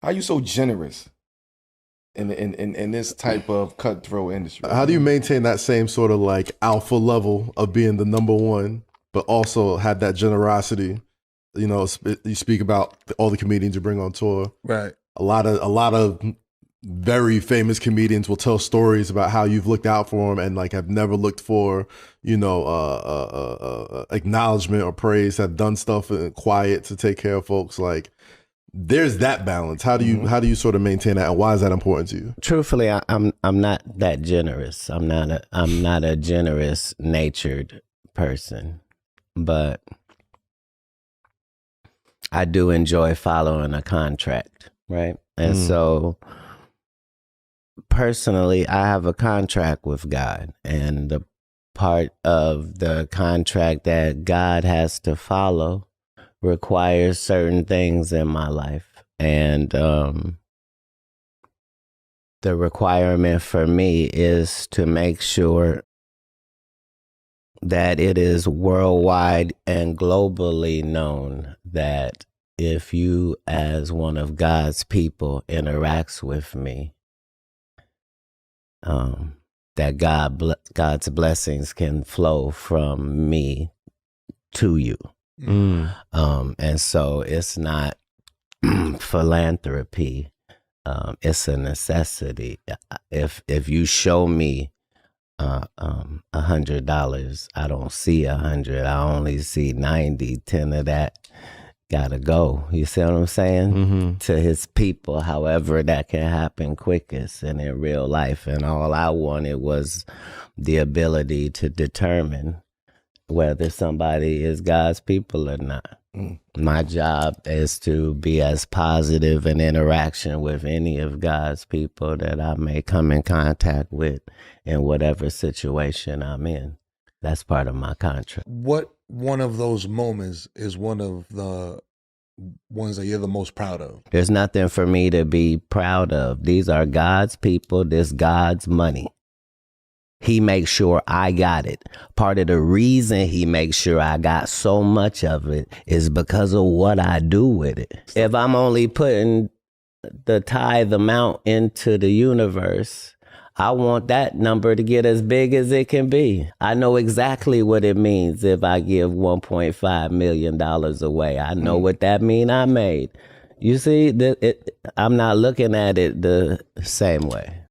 How you so generous in this type of cutthroat industry? How do you maintain that same sort of like alpha level of being the number one, but also have that generosity? You know, you speak about all the comedians you bring on tour. Right. A lot of very famous comedians will tell stories about how you've looked out for them and like have never looked for, you know, acknowledgement or praise. Have done stuff in quiet to take care of folks. Like, there's that balance. How do you sort of maintain that, and why is that important to you? Truthfully, I'm not that generous. I'm not a generous natured person, but I do enjoy following a contract, right? And so personally, I have a contract with God, and the part of the contract that God has to follow requires certain things in my life. And the requirement for me is to make sure that it is worldwide and globally known that if you, as one of God's people, interacts with me, that God's blessings can flow from me to you. And so it's not philanthropy. It's a necessity. If you show me $100, I don't see 100. I only see 90. 10 of that gotta go. You see what I'm saying? To his people, however that can happen quickest and in real life. And all I wanted was the ability to determine whether somebody is God's people or not. My job is to be as positive in interaction with any of God's people that I may come in contact with in whatever situation I'm in. That's part of my contract. What one of those moments is one of the ones that you're the most proud of? There's nothing for me to be proud of. These are God's people. This God's money. He makes sure I got it. Part of the reason he makes sure I got so much of it is because of what I do with it. If I'm only putting the tithe amount into the universe, I want that number to get as big as it can be. I know exactly what it means if I give $1.5 million away. I know what that means I made. You see, I'm not looking at it the same way.